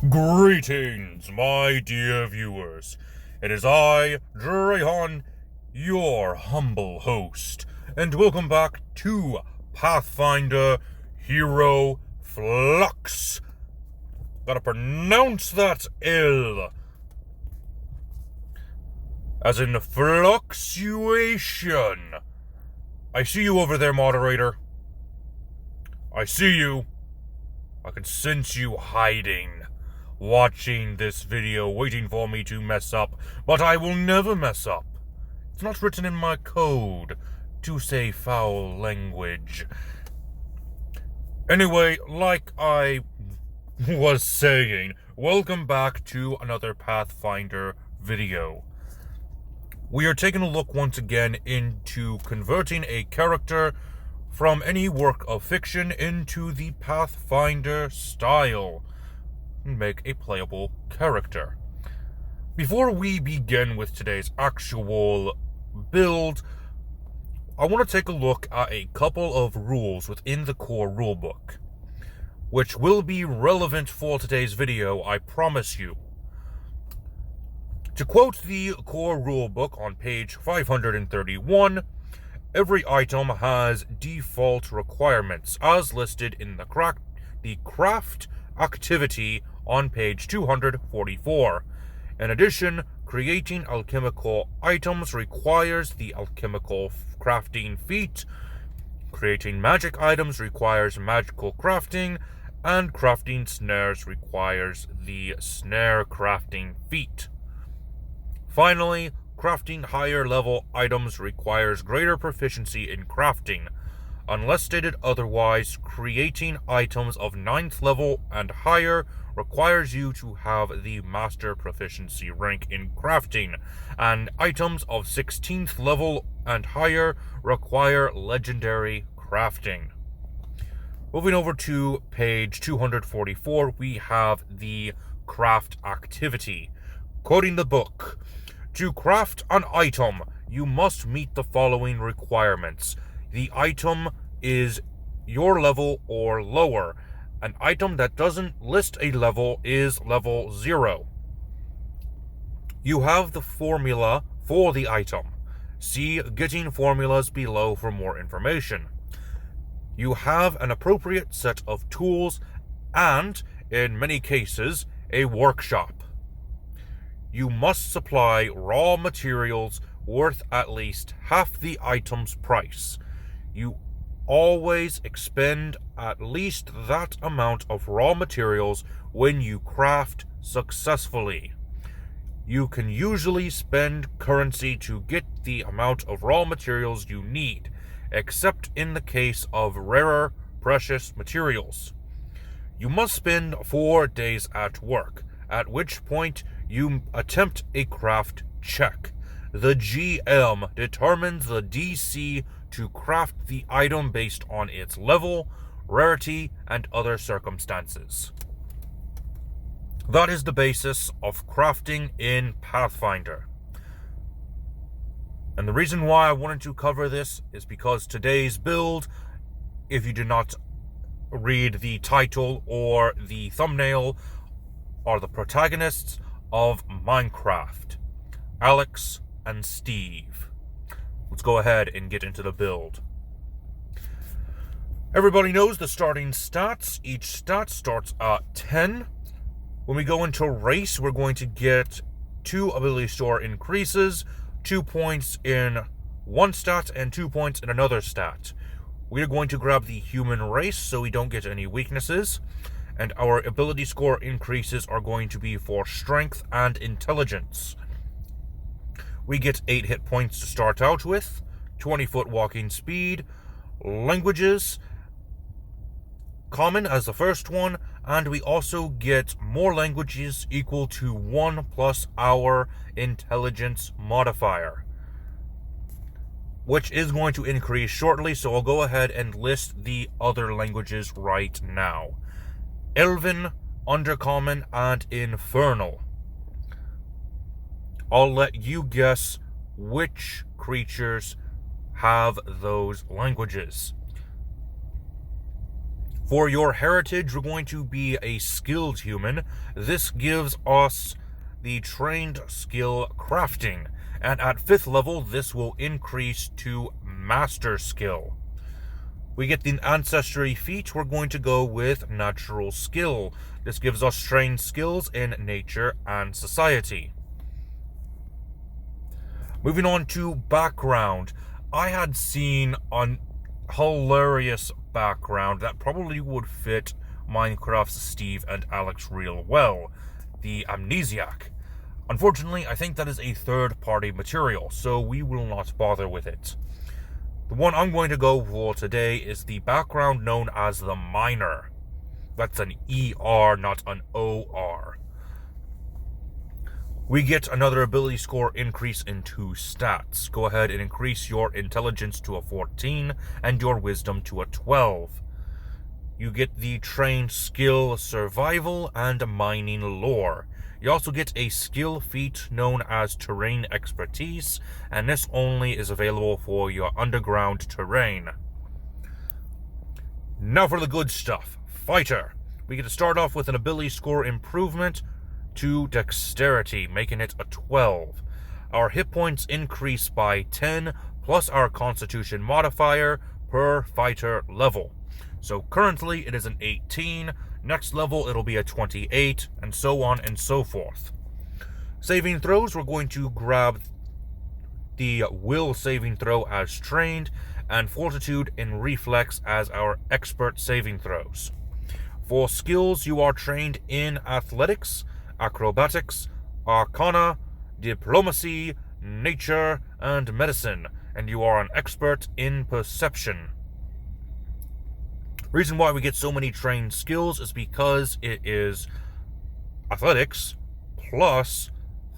Greetings, my dear viewers. It is I, Drahan, your humble host, and welcome back to Pathfinder Hero Flux. Gotta pronounce that L. As in fluctuation. I see you over there, moderator. I see you. I can sense you hiding, watching this video, waiting for me to mess up, but I will never mess up. It's not written in my code to say foul language. Anyway, like I was saying, welcome back to another Pathfinder video. We are taking a look once again into converting a character from any work of fiction into the Pathfinder style and make a playable character. Before we begin with today's actual build, I want to take a look at a couple of rules within the core rulebook, which will be relevant for today's video, I promise you. To quote the core rulebook on page 531, every item has default requirements as listed in the craft activity on page 244. In addition, creating alchemical items requires the alchemical crafting feat, creating magic items requires magical crafting, and crafting snares requires the snare crafting feat. Finally, crafting higher level items requires greater proficiency in crafting. Unless stated otherwise, creating items of 9th level and higher requires you to have the master proficiency rank in crafting, and items of 16th level and higher require legendary crafting. Moving over to page 244, we have the craft activity. Quoting the book, to craft an item, you must meet the following requirements. The item is your level or lower. An item that doesn't list a level is level 0. You have the formula for the item. See Getting Formulas below for more information. You have an appropriate set of tools and, in many cases, a workshop. You must supply raw materials worth at least half the item's price. You always expend at least that amount of raw materials when you craft successfully. You can usually spend currency to get the amount of raw materials you need, except in the case of rarer, precious materials. You must spend 4 days at work, at which point you attempt a craft check. The GM determines the DC to craft the item based on its level, rarity, and other circumstances. That is the basis of crafting in Pathfinder. And the reason why I wanted to cover this is because today's build, if you did not read the title or the thumbnail, are the protagonists of Minecraft, Alex and Steve. Let's go ahead and get into the build. Everybody knows the starting stats. Each stat starts at 10. When we go into race, we're going to get 2 ability score increases, 2 points in one stat and 2 points in another stat. We are going to grab the human race so we don't get any weaknesses. And our ability score increases are going to be for strength and intelligence. We get 8 hit points to start out with, 20-foot walking speed, languages, common as the first one, and we also get more languages equal to 1 plus our intelligence modifier, which is going to increase shortly, so I'll go ahead and list the other languages right now. Elven, Undercommon, and Infernal. I'll let you guess which creatures have those languages. For your heritage, we're going to be a skilled human. This gives us the trained skill crafting, and at 5th level, this will increase to master skill. We get the ancestry feat. We're going to go with natural skill. This gives us trained skills in nature and society. Moving on to background. I had seen a hilarious background that probably would fit Minecraft's Steve and Alex real well. The Amnesiac. Unfortunately, I think that is a third-party material, so we will not bother with it. The one I'm going to go for today is the background known as the Miner. That's an ER, not an OR. We get another ability score increase in 2 stats. Go ahead and increase your intelligence to a 14 and your wisdom to a 12. You get the trained skill survival and mining lore. You also get a skill feat known as terrain expertise, and this only is available for your underground terrain. Now for the good stuff. Fighter. We get to start off with an ability score improvement to dexterity, making it a 12. Our hit points increase by 10, plus our constitution modifier per fighter level. So currently it is an 18, next level it'll be a 28, and so on and so forth. Saving throws, we're going to grab the will saving throw as trained, and fortitude and reflex as our expert saving throws. For skills, you are trained in athletics, acrobatics, arcana, diplomacy, nature, and medicine, and you are an expert in perception. Reason why we get so many trained skills is because it is athletics plus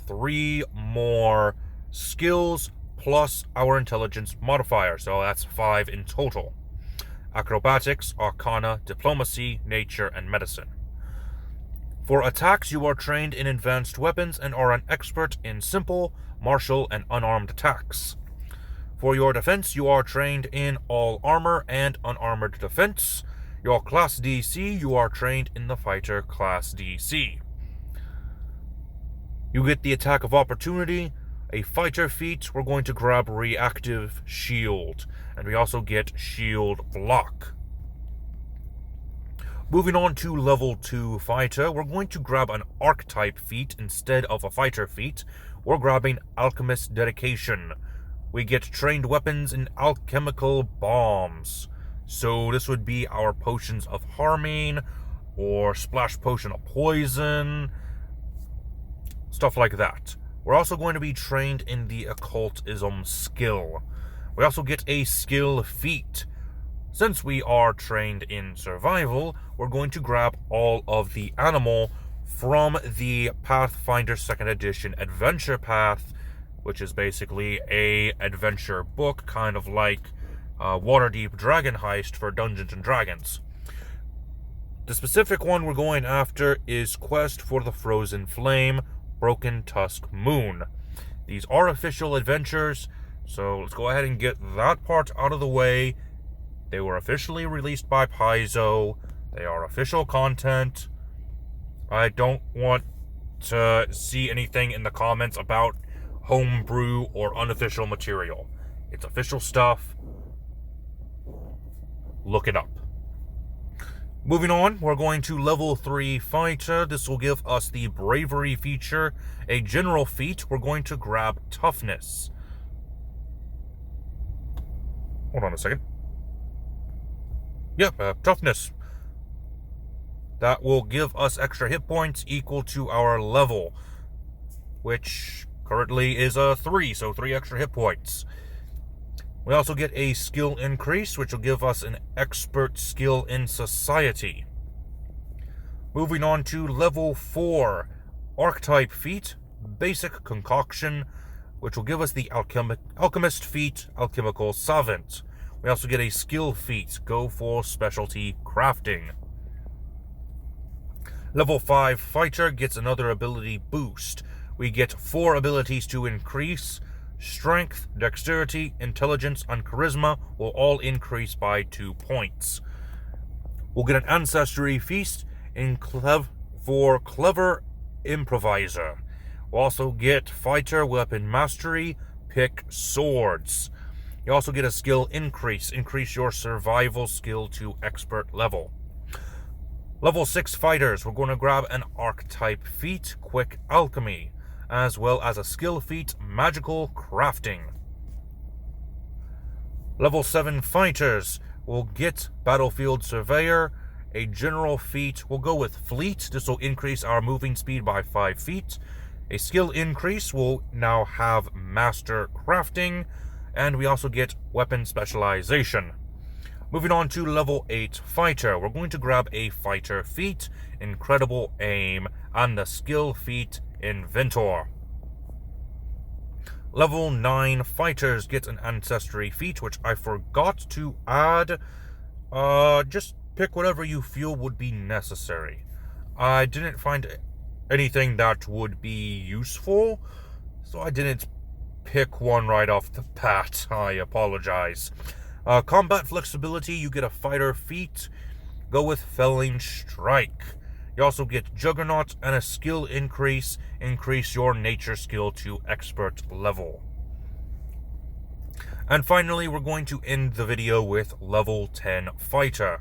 3 more skills plus our intelligence modifier, so that's 5 in total. Acrobatics, arcana, diplomacy, nature, and medicine. For attacks, you are trained in advanced weapons and are an expert in simple, martial, and unarmed attacks. For your defense, you are trained in all armor and unarmored defense. Your class DC, you are trained in the fighter class DC. You get the attack of opportunity, a fighter feat. We're going to grab reactive shield, and we also get shield block. Moving on to level 2 fighter, we're going to grab an archetype feat instead of a fighter feat. We're grabbing alchemist dedication. We get trained weapons in alchemical bombs. So this would be our potions of harming, or splash potion of poison, stuff like that. We're also going to be trained in the occultism skill. We also get a skill feat. Since we are trained in survival, we're going to grab all of the animal from the Pathfinder 2nd Edition Adventure Path, which is basically a adventure book, kind of like Waterdeep Dragon Heist for Dungeons & Dragons. The specific one we're going after is Quest for the Frozen Flame, Broken Tusk Moon. These are official adventures, so let's go ahead and get that part out of the way. They were officially released by Paizo. They are official content. I don't want to see anything in the comments about homebrew or unofficial material. It's official stuff. Look it up. Moving on, we're going to level 3 fighter. This will give us the bravery feature. A general feat, we're going to grab toughness. Hold on a second. Yep, toughness. That will give us extra hit points equal to our level, which currently is a 3, so 3 extra hit points. We also get a skill increase, which will give us an expert skill in society. Moving on to level 4, archetype feat, basic concoction, which will give us the alchemist feat, alchemical savant. We also get a skill feat, go for specialty crafting. Level 5 fighter gets another ability boost. We get 4 abilities to increase. Strength, dexterity, intelligence, and charisma will all increase by 2 points. We'll get an Ancestry Feast for Clever Improviser. We'll also get Fighter Weapon Mastery, Pick Swords. You also get a skill increase. Increase your survival skill to expert level. Level 6 fighters, we're going to grab an archetype feat, Quick Alchemy, as well as a skill feat, Magical Crafting. Level 7 fighters, we'll get Battlefield Surveyor. A general feat, we'll go with Fleet. This will increase our moving speed by 5 feet. A skill increase, we'll now have Master Crafting. And we also get Weapon Specialization. Moving on to level 8 fighter, we're going to grab a fighter feat, Incredible Aim, and the skill feat, Inventor. Level 9 fighters get an Ancestry feat, which I forgot to add. Just pick whatever you feel would be necessary. I didn't find anything that would be useful, so I didn't pick one right off the bat. I apologize. Combat flexibility, you get a fighter feat. Go with Felling Strike. You also get Juggernaut and a skill increase. Increase your nature skill to expert level. And finally, we're going to end the video with level 10 fighter.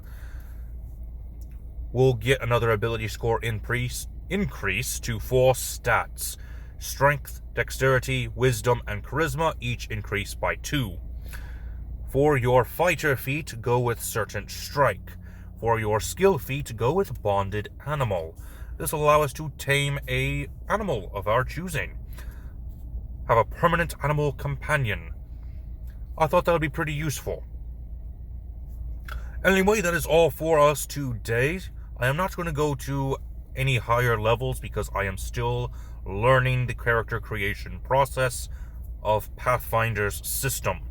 We'll get another ability score increase to 4 stats. Strength, Dexterity, Wisdom, and Charisma each increase by 2. For your fighter feat, go with Certain Strike. For your skill feat, go with Bonded Animal. This will allow us to tame a animal of our choosing. Have a permanent animal companion. I thought that would be pretty useful. Anyway, that is all for us today. I am not going to go to any higher levels because I am still learning the character creation process of Pathfinder's system.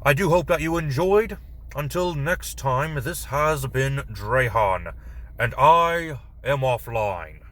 I do hope that you enjoyed. Until next time, this has been Drehan, and I am offline.